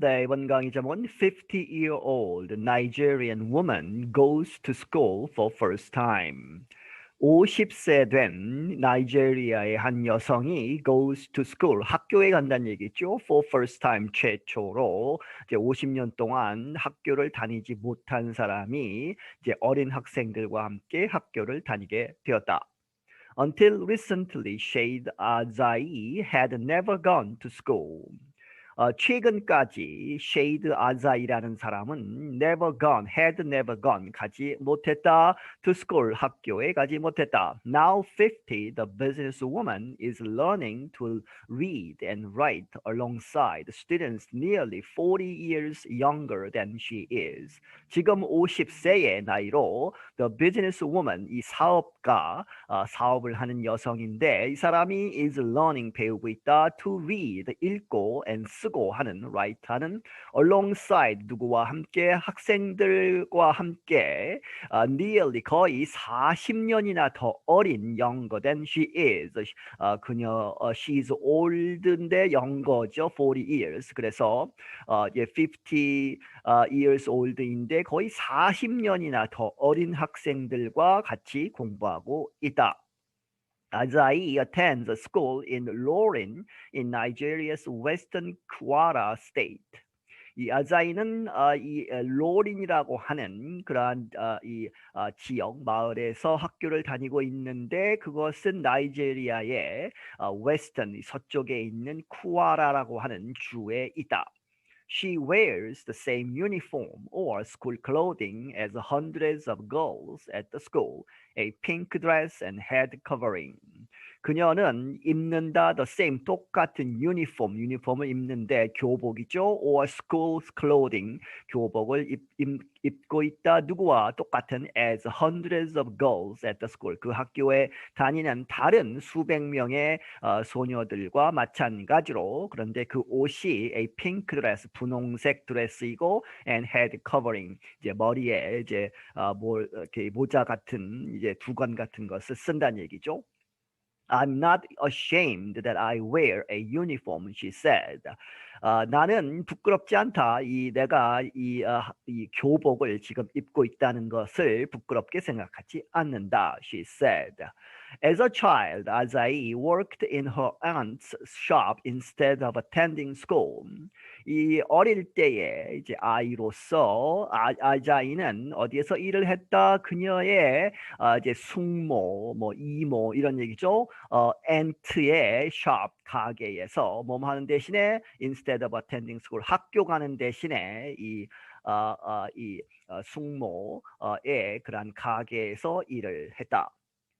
네, 이번 강의 제목은 50-year-old Nigerian woman goes to school for first time. 50세 된 나이지리아의 한 여성이 goes to school, 학교에 간다는 얘기죠. For first time, 최초로 이제 50년 동안 학교를 다니지 못한 사람이 이제 어린 학생들과 함께 학교를 다니게 되었다. Until recently, Shade Azai had never gone to school. 최근까지 쉐이드 아자이라는 사람은 had never gone, 가지 못했다. To school, 학교에 가지 못했다. Now 50, the businesswoman is learning to read and write alongside students nearly 40 years younger than she is. 지금 50세의 나이로 the businesswoman, 이 사업가, 사업을 하는 여성인데 이 사람이 is learning, 배우고 있다. To read, 읽고 and 쓰고 하는, write 하는, alongside, 누구와 함께, 학생들과 함께, nearly, 거의 40년이나 더 어린, younger than she is. 그녀, she is old인데 younger죠. 40 years. 그래서 50 years old인데 거의 40년이나 더 어린 학생들과 같이 공부하고 있다. Azai attends a school in Lorin in Nigeria's western Kwara state. 이 아자이는 이 로린이라고 하는 그러한 지역 마을에서 학교를 다니고 있는데 그것은 나이지리아의 웨스턴 서쪽에 있는 쿠아라라고 하는 주에 있다. She wears the same uniform or school clothing as hundreds of girls at the school, a pink dress and head covering. 그녀는 입는다 the same, 똑같은 유니폼을 입는데 교복이죠. or school clothing, 교복을 입고 있다. 누구와 똑같은 as hundreds of girls at the school, 그 학교에 다니는 다른 수백 명의 소녀들과 마찬가지로. 그런데 그 옷이 a pink dress, 분홍색 드레스이고 and head covering, 이제 머리에 이제 이렇게 모자 같은 이제 두건 같은 것을 쓴다는 얘기죠. I'm not ashamed that I wear a uniform, she said. 나는 부끄럽지 않다. 내가 이 교복을 지금 입고 있다는 것을 부끄럽게 생각하지 않는다, she said. As a child, Azai worked in her aunt's shop instead of attending school. 이 어릴 때에 이제 아이로서 아자이는 어디에서 일을 했다? 그녀의 이제 숙모, 뭐 이모 이런 얘기죠. aunt의 shop, 가게에서 뭐 하는 대신에 instead of attending school, 학교 가는 대신에 이 숙모의 그런 가게에서 일을 했다.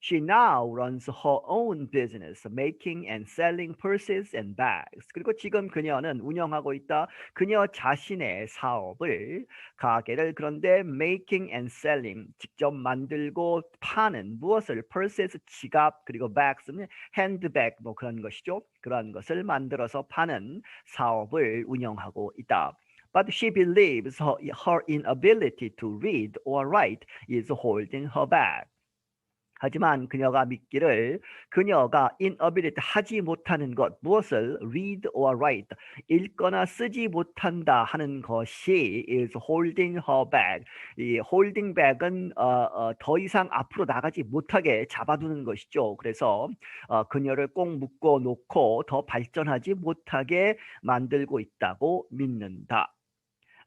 She now runs her own business, making and selling purses and bags. 그리고 지금 그녀는 운영하고 있다. 그녀 자신의 사업을, 가게를. 그런데 making and selling, 직접 만들고 파는 무엇을? purses, 지갑, 그리고 bags는 핸드백, 뭐 그런 것이죠. 그런 것을 만들어서 파는 사업을 운영하고 있다. But she believes her inability to read or write is holding her back. 하지만 그녀가 믿기를 그녀가 inability, 하지 못하는 것, 무엇을? read or write, 읽거나 쓰지 못한다 하는 것이 is holding her back. 이 holding back은 더 이상 앞으로 나가지 못하게 잡아두는 것이죠. 그래서 그녀를 꼭 묶어 놓고 더 발전하지 못하게 만들고 있다고 믿는다.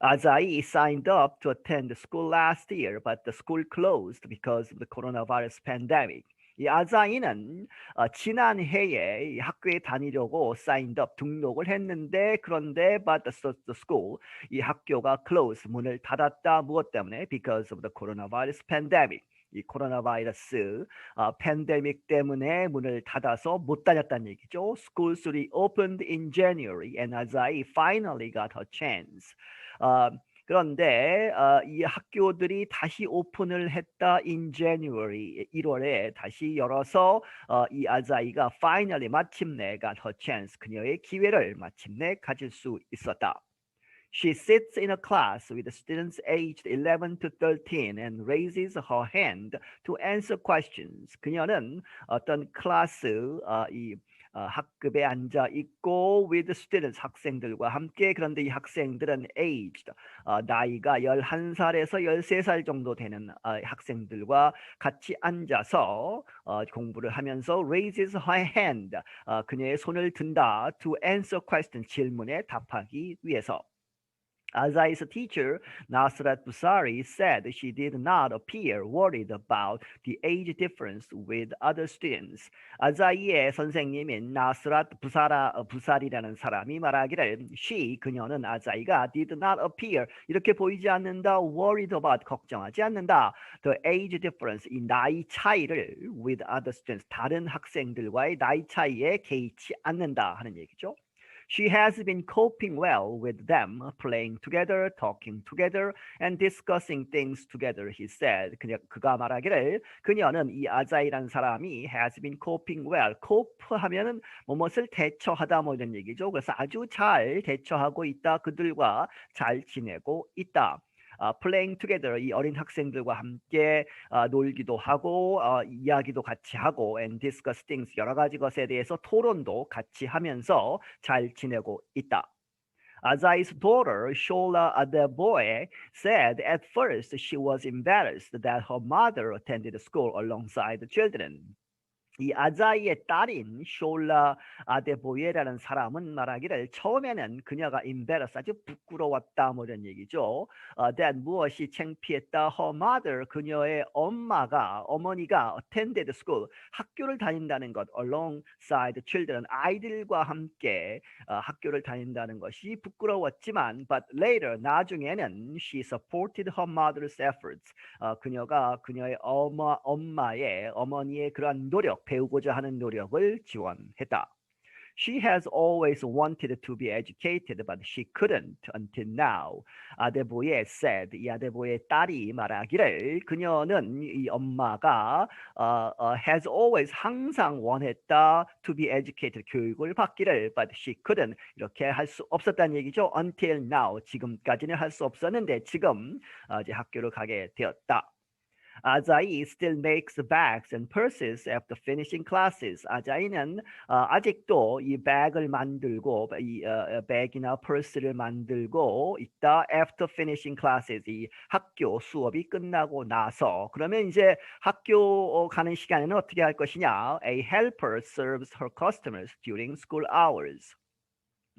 Azai signed up to attend school last year, but the school closed because of the coronavirus pandemic. 이 아자이는 지난 해에 학교에 다니려고 signed up, 등록을 했는데 그런데 but the school, 이 학교가 closed, 문을 닫았다. 무엇 때문에? Because of the coronavirus pandemic. 이 코로나 바이러스 팬데믹 때문에 문을 닫아서 못 다녔다는 얘기죠. Schools reopened in January and Azai finally got her chance. 그런데 이 학교들이 다시 오픈을 했다. in January, 1월에 다시 열어서 이 아자이가 finally, 마침내 got her chance, 그녀의 기회를 마침내 가질 수 있었다. She sits in a class with students aged 11 to 13 and raises her hand to answer questions. 그녀는 어떤 클래스, 학급에 앉아 있고 with students 학생들과 함께. 그런데 이 학생들은 aged 나이가 11살에서 13살 정도 되는 학생들과 같이 앉아서 공부를 하면서 raises her hand 그녀의 손을 든다 to answer question 질문에 답하기 위해서. Azai's teacher, Nasrat Busari, said she did not appear worried about the age difference with other students. 아자이의 선생님인 나스랏 부사리라는 사람이 말하기를 그녀는 아자이가 did not appear 이렇게 보이지 않는다, worried about 걱정하지 않는다, the age difference 이 나이 차이를 with other students 다른 학생들과의 나이 차이에 개의치 않는다 하는 얘기죠. She has been coping well with them, playing together, talking together, and discussing things together, he said. 그가 말하기를 그녀는 이 아자이란 사람이 has been coping well. cope 하면은 무엇을 대처하다 뭐 이런 얘기죠. 그래서 아주 잘 대처하고 있다. 그들과 잘 지내고 있다. playing together 이 어린 학생들과 함께 놀기도 하고 이야기도 같이 하고 and discuss things 여러 가지 것에 대해서 토론도 같이 하면서 잘 지내고 있다. Azai's daughter, Shola Adeboye, said at first she was embarrassed that her mother attended school alongside the children. 이 아자이의 딸인 숄라 아데보예라는 사람은 말하기를 처음에는 그녀가 embarrassed 아주 부끄러웠다 뭐 이런 얘기죠. that 무엇이 창피했다. her mother 그녀의 어머니가 attended school 학교를 다닌다는 것 alongside children 아이들과 함께 학교를 다닌다는 것이 부끄러웠지만 but later 나중에는 she supported her mother's efforts 그녀가 그녀의 어머니의 그러한 노력 배우고자 하는 노력을 지원했다. She has always wanted to be educated, but she couldn't until now. 아데보예 said, 이 아데보의 딸이 말하기를 그녀는 이 엄마가 has always 항상 원했다 to be educated, 교육을 받기를, but she couldn't 이렇게 할 수 없었다는 얘기죠. Until now, 지금까지는 할 수 없었는데 지금 이제 학교를 가게 되었다. 아자이 still makes bags and purses after finishing classes. 아자이는 아직도 이 백을 만들고 이 백이나 purse를 만들고 있다. After finishing classes, 이 학교 수업이 끝나고 나서. 그러면 이제 학교 가는 시간에는 어떻게 할 것이냐? A helper serves her customers during school hours.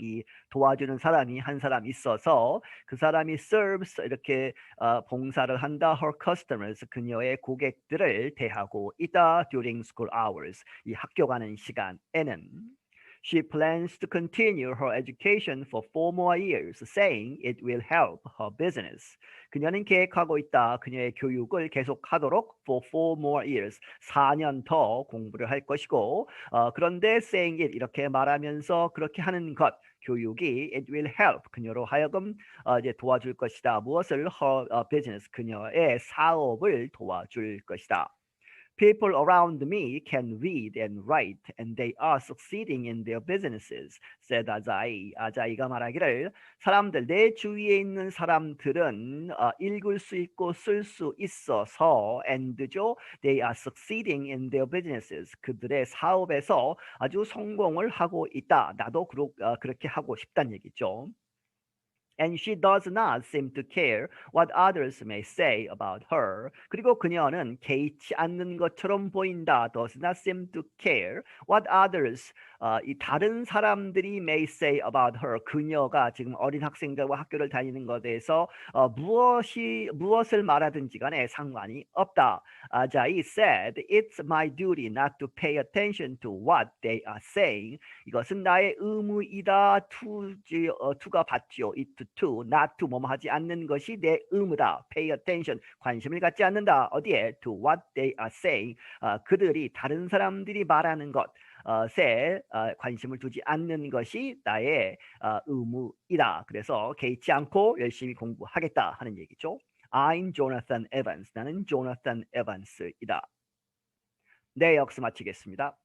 이 도와주는 사람이 한 사람 있어서 그 사람이 serves 이렇게 봉사를 한다. her customers 그녀의 고객들을 대하고 있다. during school hours 이 학교 가는 시간에는. She plans to continue her education for 4 more years, saying it will help her business. 그녀는 계획하고 있다. 그녀의 교육을 계속하도록 for 4 more years, 4년 더 공부를 할 것이고 그런데 saying it 이렇게 말하면서 그렇게 하는 것 교육이 it will help 그녀로 하여금 이제 도와줄 것이다. 무엇을 her business 그녀의 사업을 도와줄 것이다. People around me can read and write, and they are succeeding in their businesses, said 아자이. 아자이가 말하기를 사람들, 내 주위에 있는 사람들은 읽을 수 있고 쓸 수 있어서 and죠. They are succeeding in their businesses. 그들의 사업에서 아주 성공을 하고 있다. 나도 그렇게 하고 싶다는 얘기죠. And she does not seem to care what others may say about her. 그리고 그녀는 개의치 않는 것처럼 보인다. Does not seem to care what others, 이 다른 사람들이 may say about her. 그녀가 지금 어린 학생들과 학교를 다니는 것에 대해서 무엇을 말하든지 간에 상관이 없다. 아자이 said, it's my duty not to pay attention to what they are saying. 이것은 나의 의무이다. to가 받지요. it to, not to 뭐뭐 하지 않는 것이 내 의무다. pay attention, 관심을 갖지 않는다. 어디에? to what they are saying. 그들이 다른 사람들이 말하는 것에 관심을 두지 않는 것이 나의 의무이다. 그래서 개의치 않고 열심히 공부하겠다 하는 얘기죠. I'm Jonathan Evans. 나는 조나탄 에반스이다. 네, 역시 마치겠습니다.